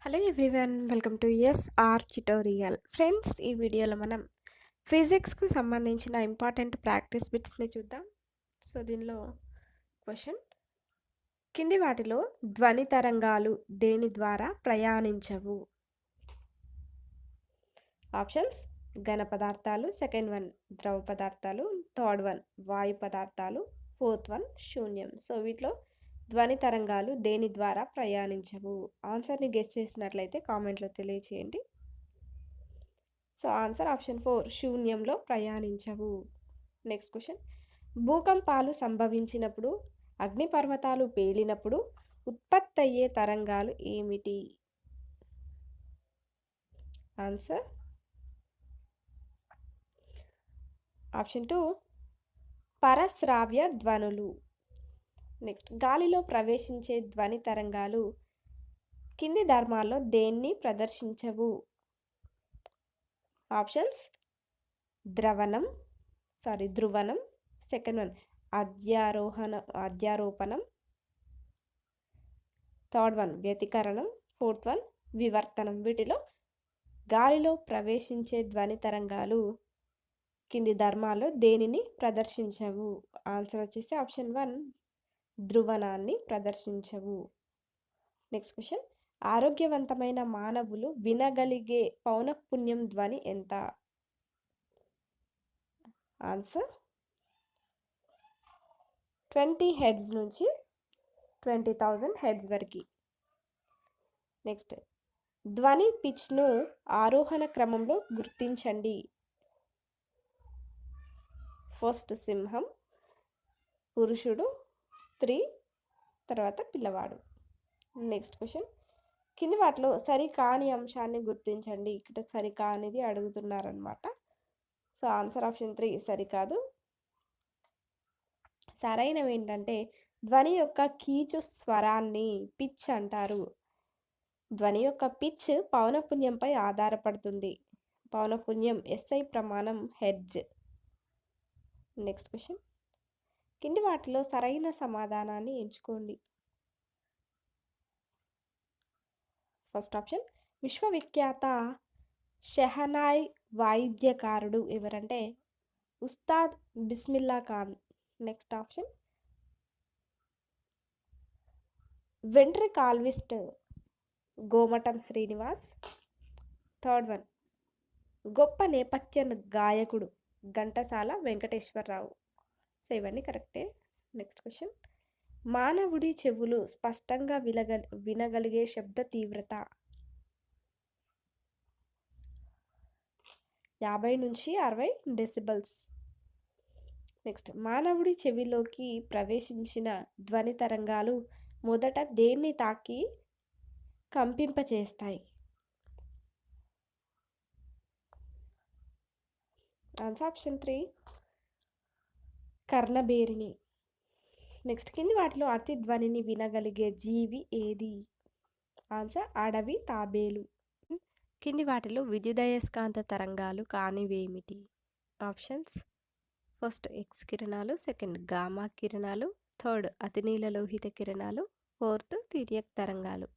Hello everyone, welcome to SR tutorial. Friends, ఈ వీడియోలో మనం ఫిజిక్స్కు సంబంధించిన ఇంపార్టెంట్ ప్రాక్టీస్ బిట్స్ని చూద్దాం. సో దీనిలో క్వశ్చన్: కింది వాటిలో ధ్వని తరంగాలు దేని ద్వారా ప్రయాణించవు? ఆప్షన్స్: ఘన పదార్థాలు, సెకండ్ వన్ ద్రవ పదార్థాలు, థర్డ్ వన్ వాయు పదార్థాలు, ఫోర్త్ వన్ శూన్యం. సో వీటిలో ధ్వని తరంగాలు దేని ద్వారా ప్రయాణించవు? ఆన్సర్ని గెస్ చేసినట్లయితే కామెంట్లో తెలియచేయండి. సో ఆన్సర్ ఆప్షన్ 4, శూన్యంలో ప్రయాణించవు. నెక్స్ట్ క్వశ్చన్: భూకంపాలు సంభవించినప్పుడు, అగ్నిపర్వతాలు పేలినప్పుడు ఉత్పత్తి అయ్యే తరంగాలు ఏమిటి? ఆన్సర్ ఆప్షన్ 2, పరశ్రావ్య ధ్వనులు. నెక్స్ట్: గాలిలో ప్రవేశించే ధ్వని తరంగాలు కింది ధర్మాల్లో దేన్ని ప్రదర్శించవు? ఆప్షన్స్: ధ్రువణం, సెకండ్ వన్ అధ్యారోపణం, థర్డ్ వన్ వ్యతికరణం, ఫోర్త్ వన్ వివర్తనం. వీటిలో గాలిలో ప్రవేశించే ధ్వని తరంగాలు కింది ధర్మాల్లో దేనిని ప్రదర్శించవు? ఆన్సర్ వచ్చేసి ఆప్షన్ 1, ధ్రువణాన్ని ప్రదర్శించవు. నెక్స్ట్ క్వశ్చన్: ఆరోగ్యవంతమైన మానవులు వినగలిగే పౌనఃపున్యం ధ్వని ఎంత? ఆన్సర్ 20 హెర్ట్జ్ నుంచి 20,000 హెర్ట్జ్ వరకు. నెక్స్ట్: ధ్వని పిచ్ను ఆరోహణ క్రమంలో గుర్తించండి. ఫస్ట్ సింహం, పురుషుడు, స్త్రీ, తర్వాత పిల్లవాడు. నెక్స్ట్ క్వశ్చన్: కింది వాటిలో సరికాని అంశాన్ని గుర్తించండి. ఇక్కడ సరికానిది అడుగుతున్నారనమాట. సో ఆన్సర్ ఆప్షన్ 3, సరికాదు. సరైనవి ఏంటంటే ధ్వని యొక్క కీచు స్వరాన్ని పిచ్ అంటారు. ధ్వని యొక్క పిచ్ పౌనఃపున్యంపై ఆధారపడుతుంది. పౌనఃపున్యం SI ప్రమాణం హెర్ట్జ్. నెక్స్ట్ క్వశ్చన్: కింది వాటిలో సరైన సమాధానాన్ని ఎంచుకోండి. ఫస్ట్ ఆప్షన్: విశ్వవిఖ్యాత షెహనాయ్ వాయిద్యకారుడు ఎవరంటే Ustad Bismillah Khan. Next option: ventriloquist Gomatam Srinivas. Third one గొప్ప నేపథ్య గాయకుడు ఘంటసాల వెంకటేశ్వరరావు. సో ఇవన్నీ కరెక్టే. నెక్స్ట్ క్వశ్చన్: మానవుడి చెవులు స్పష్టంగా వినగలిగే శబ్ద తీవ్రత 50 నుంచి 60 డెసిబల్స్. నెక్స్ట్: మానవుడి చెవిలోకి ప్రవేశించిన ధ్వని తరంగాలు మొదట దేన్ని తాకి కంపింపచేస్తాయి? ఆన్సర్ ఆప్షన్ 3, కర్ణబేరిని. నెక్స్ట్: కింది వాటిలో అతి ధ్వనిని వినగలిగే జీవి ఏది? ఆన్సర్ అడవి తాబేలు. కింది వాటిలో విద్యుదయస్కాంత తరంగాలు కానివేమిటి? ఆప్షన్స్: ఫస్ట్ ఎక్స్ కిరణాలు, సెకండ్ గామా కిరణాలు, థర్డ్ అతినీలలోహిత కిరణాలు, ఫోర్త్ తిర్యక్ తరంగాలు.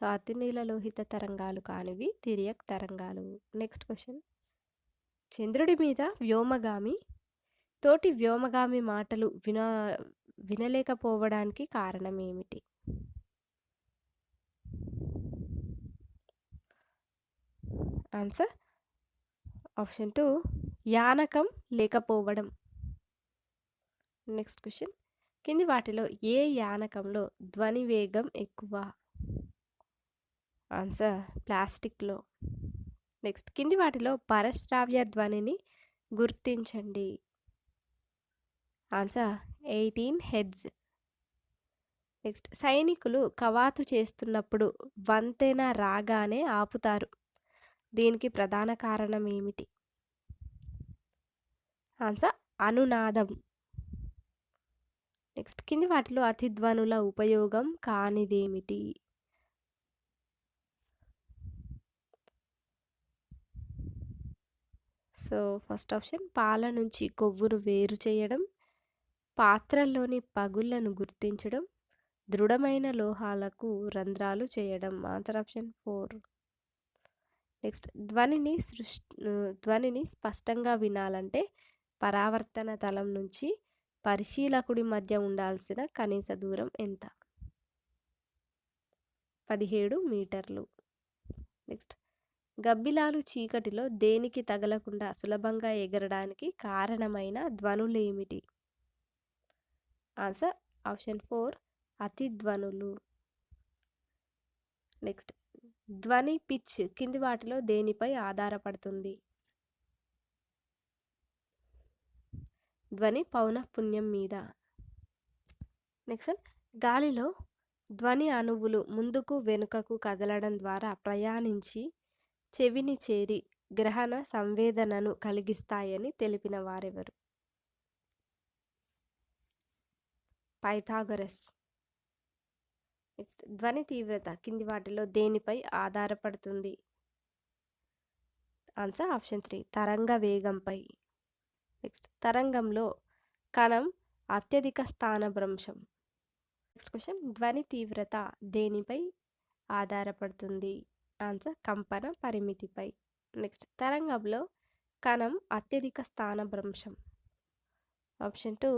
సో అతినీలలోహిత తరంగాలు కానివి తిర్యక్ తరంగాలు. నెక్స్ట్ క్వశ్చన్: చంద్రుడి మీద తోటి వ్యోమగామి మాటలు వినలేకపోవడానికి కారణం ఏమిటి? ఆన్సర్ ఆప్షన్ 2, యానకం లేకపోవడం. నెక్స్ట్ క్వశ్చన్: కింది వాటిలో ఏ యానకంలో ధ్వని వేగం ఎక్కువ? ఆన్సర్ ప్లాస్టిక్లో. నెక్స్ట్: కింది వాటిలో పరశ్రావ్య ధ్వనిని గుర్తించండి. Answer 18 hertz. నెక్స్ట్: సైనికులు కవాతు చేస్తున్నప్పుడు వంతెన రాగానే ఆపుతారు. దీనికి ప్రధాన కారణం ఏమిటి? ఆన్సర్ అనునాదం. నెక్స్ట్: కింది వాటిలో అతిధ్వనుల ఉపయోగం కానిదేమిటి? సో ఫస్ట్ ఆప్షన్ పాల నుంచి కొవ్వును వేరు చేయడం, పాత్రల్లోని పగుళ్లను గుర్తించడం, దృఢమైన లోహాలకు రంధ్రాలు చేయడం. Answer option 4. నెక్స్ట్ ధ్వనిని స్పష్టంగా వినాలంటే పరావర్తన తలం నుంచి పరిశీలకుడి మధ్య ఉండాల్సిన కనీస దూరం ఎంత? 17 మీటర్లు. నెక్స్ట్ గబ్బిలాలు చీకటిలో దేనికి తగలకుండా సులభంగా ఎగరడానికి కారణమైన ధ్వనులేమిటి? ఆన్సర్ ఆప్షన్ 4 అతిధ్వనులు. నెక్స్ట్ ధ్వని పిచ్ కింది వాటిలో దేనిపై ఆధారపడుతుంది? ధ్వని పౌనఃపున్యం మీద. నెక్స్ట్ గాలిలో ధ్వని అణువులు ముందుకు వెనుకకు కదలడం ద్వారా ప్రయాణించి చెవిని చేరి గ్రహణ సంవేదనను కలిగిస్తాయని తెలిపిన వారెవరు? పైథాగరస్. నెక్స్ట్ ధ్వని తీవ్రత కింది వాటిలో దేనిపై ఆధారపడుతుంది? ఆన్సర్ ఆప్షన్ 3 తరంగ వేగంపై. నెక్స్ట్ తరంగంలో కణం అత్యధిక స్థానభ్రంశం. నెక్స్ట్ క్వశ్చన్ ధ్వని తీవ్రత దేనిపై ఆధారపడుతుంది? ఆన్సర్ కంపన పరిమితిపై. నెక్స్ట్ తరంగంలో కణం అత్యధిక స్థానభ్రంశం. ఆప్షన్ 2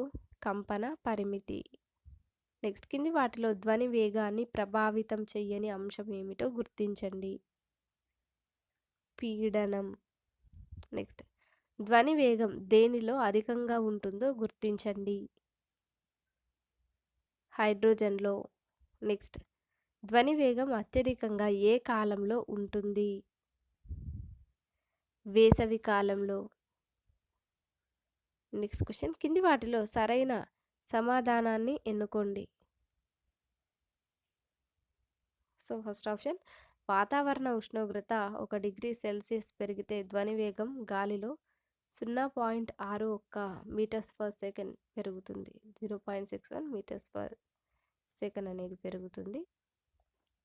కంపన పరిమితి. నెక్స్ట్ కింది వాటిలో ధ్వని వేగాన్ని ప్రభావితం చెయ్యని అంశం ఏమిటో గుర్తించండి. పీడనం. నెక్స్ట్ ధ్వని వేగం దేనిలో అధికంగా ఉంటుందో గుర్తించండి. హైడ్రోజన్లో. నెక్స్ట్ ధ్వని వేగం అత్యధికంగా ఏ కాలంలో ఉంటుంది? వేసవి కాలంలో. నెక్స్ట్ క్వశ్చన్ కింది వాటిలో సరైన సమాధానాన్ని ఎన్నుకోండి. సో ఫస్ట్ ఆప్షన్ వాతావరణ ఉష్ణోగ్రత 1 డిగ్రీ సెల్సియస్ పెరిగితే ధ్వని వేగం గాలిలో 0.61 మీటర్స్ పర్ సెకండ్ పెరుగుతుంది. 0.61 మీటర్స్ పర్ సెకండ్ అనేది పెరుగుతుంది.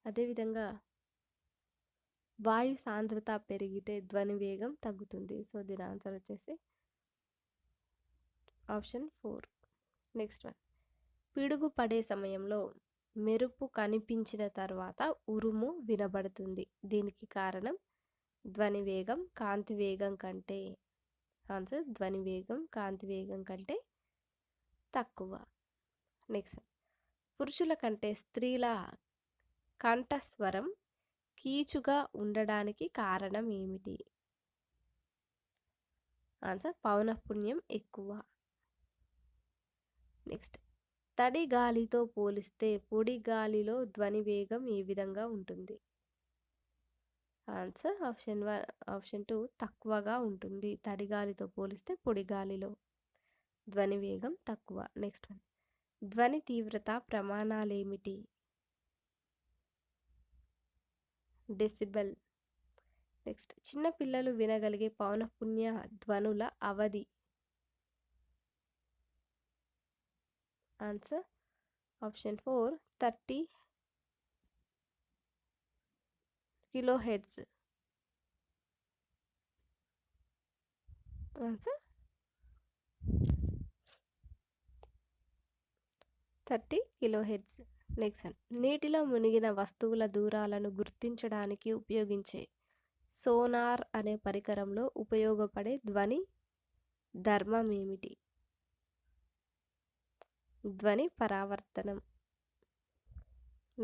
అదేవిధంగా వాయు సాంద్రత పెరిగితే ధ్వని వేగం తగ్గుతుంది. సో దీని ఆన్సర్ వచ్చేసి ఆప్షన్ 4. నెక్స్ట్ వన్ పిడుగు పడే సమయంలో మెరుపు కనిపించిన తర్వాత ఉరుము వినబడుతుంది. దీనికి కారణం ధ్వని వేగం కాంతి వేగం కంటే. ఆన్సర్ ధ్వని వేగం కాంతి వేగం కంటే తక్కువ. నెక్స్ట్ పురుషుల కంటే స్త్రీల కంఠస్వరం కీచుగా ఉండడానికి కారణం ఏమిటి? ఆన్సర్ పౌనఃపున్యం ఎక్కువ. నెక్స్ట్ తడి గాలితో పోలిస్తే పొడి గాలిలో ధ్వని వేగం ఏ విధంగా ఉంటుంది? ఆన్సర్ ఆప్షన్ 2 తక్కువగా ఉంటుంది. తడి గాలితో పోలిస్తే పొడి గాలిలో ధ్వని వేగం తక్కువ. నెక్స్ట్ వన్ ధ్వని తీవ్రత ప్రమాణాలేమిటి? డెసిబెల్. నెక్స్ట్ చిన్న పిల్లలు వినగలిగే పౌనఃపున్య ధ్వనుల అవధి. Answer option 4 30 kilohertz. Answer 30 kilohertz. Next నీటిలో మునిగిన వస్తువుల దూరాలను గుర్తించడానికి ఉపయోగించే సోనార్ అనే పరికరంలో ఉపయోగపడే ధ్వని ధర్మం ఏమిటి? ధ్వని పరావర్తనం.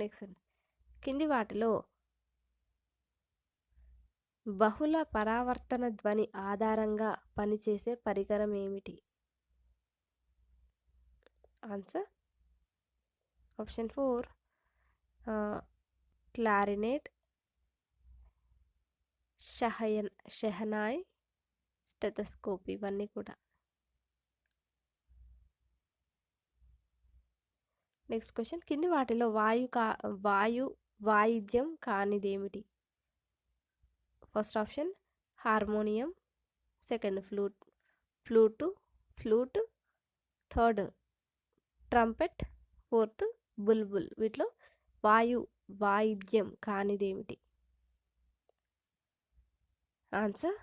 నెక్స్ట్ కింది వాటిలో బహుళ పరావర్తన ధ్వని ఆధారంగా పనిచేసే పరికరం ఏమిటి? Answer option 4 clarinet, shehnai, stethoscope ఇవన్నీ కూడా. నెక్స్ట్ క్వశ్చన్ కింది వాటిలో వాయిద్యం కానిదేమిటి? First option harmonium, second flute, third trumpet, fourth బుల్బుల్. వీటిలో వాయిద్యం కానిదేమిటి? ఆన్సర్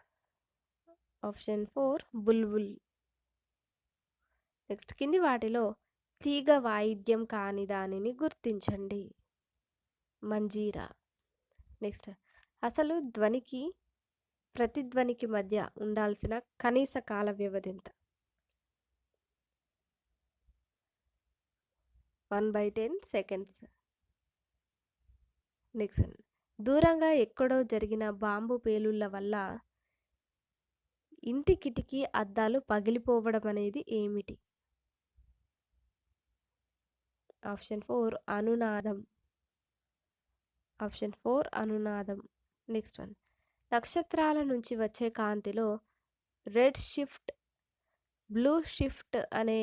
ఆప్షన్ 4 బుల్బుల్. నెక్స్ట్ కింది వాటిలో తీగ వాయిద్యం కాని దానిని గుర్తించండి. మంజీరా. నెక్స్ట్, అసలు ధ్వనికి ప్రతిధ్వనికి మధ్య ఉండాల్సిన కనీస కాల వ్యవధి ఎంత? 1/10 సెకండ్స్. నెక్స్ట్, దూరంగా ఎక్కడో జరిగిన బాంబు పేలుళ్ల వల్ల ఇంటి కిటికీ అద్దాలు పగిలిపోవడం అనేది ఏమిటి? ఆప్షన్ 4 అనునాదం. ఆప్షన్ 4 అనునాదం. నెక్స్ట్ వన్, నక్షత్రాల నుంచి వచ్చే కాంతిలో రెడ్ షిఫ్ట్, బ్లూ షిఫ్ట్ అనే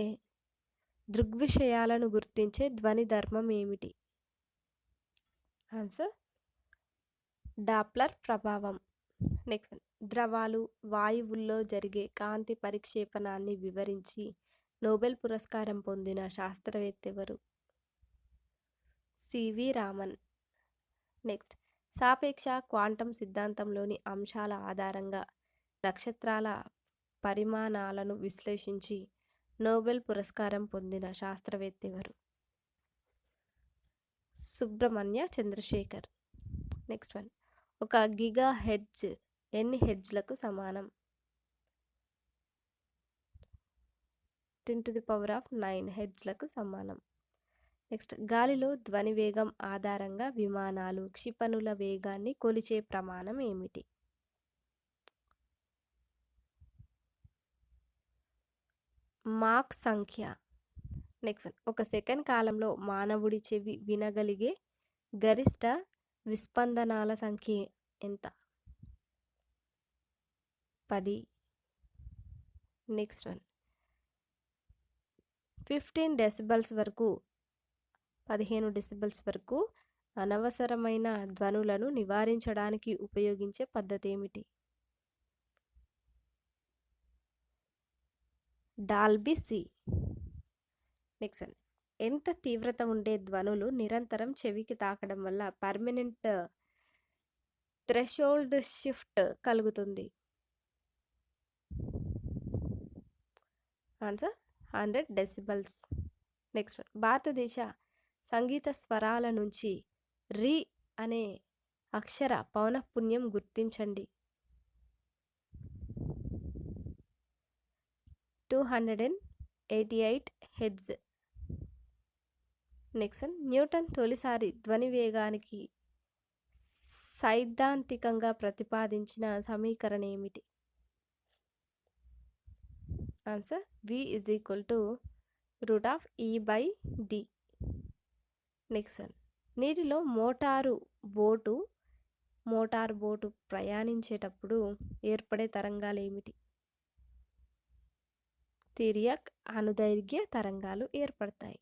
దృగ్విషయాలను గుర్తించే ధ్వని ధర్మం ఏమిటి? ఆన్సర్ డాప్లర్ ప్రభావం. నెక్స్ట్, ద్రవాలు వాయువుల్లో జరిగే కాంతి పరిక్షేపణాన్ని వివరించి నోబెల్ పురస్కారం పొందిన శాస్త్రవేత్త ఎవరు? సివి రామన్. నెక్స్ట్, సాపేక్ష క్వాంటం సిద్ధాంతంలోని అంశాల ఆధారంగా నక్షత్రాల పరిమాణాలను విశ్లేషించి నోబెల్ పురస్కారం పొందిన శాస్త్రవేత్త ఎవరు? సుబ్రహ్మణ్య చంద్రశేఖర్. నెక్స్ట్ వన్, ఒక గిగా హెర్ట్జ్ ఎన్ని హెర్ట్జ్లకు సమానం? 10⁹9 హెర్ట్జ్లకు సమానం. నెక్స్ట్, గాలిలో ధ్వని వేగం ఆధారంగా విమానాలు, క్షిపణుల వేగాన్ని కొలిచే ప్రమాణం ఏమిటి? మాక్ సంఖ్య. నెక్స్ట్, ఒక సెకండ్ కాలంలో మానవుడి చెవి వినగలిగే గరిష్ట విస్పందనాల సంఖ్య ఎంత? 10. నెక్స్ట్ వన్, 15 డెసిబల్స్ వరకు 15 డెసిబల్స్ వరకు అనవసరమైన ధ్వనులను నివారించడానికి ఉపయోగించే పద్ధతి ఏమిటి? Dolby C. నెక్స్ట్, ఎంత తీవ్రత ఉండే ధ్వనులు నిరంతరం చెవికి తాకడం వల్ల పర్మనెంట్ థ్రెషోల్డ్ షిఫ్ట్ కలుగుతుంది? Answer 100 decibels. నెక్స్ట్, భారతదేశ సంగీత స్వరాల నుంచి రి అనే అక్షర పౌనఃపున్యం గుర్తించండి. 288 హెర్ట్జ్. నెక్స్ట్, న్యూటన్ తొలిసారి ధ్వని వేగానికి సైద్ధాంతికంగా ప్రతిపాదించిన సమీకరణం ఏమిటి? Answer V √E/d. Next one, నీటిలో మోటారు బోటు ప్రయాణించేటప్పుడు ఏర్పడే తరంగాలు ఏమిటి? తిర్యక్ అనుదైర్ఘ్య తరంగాలు ఏర్పడతాయి.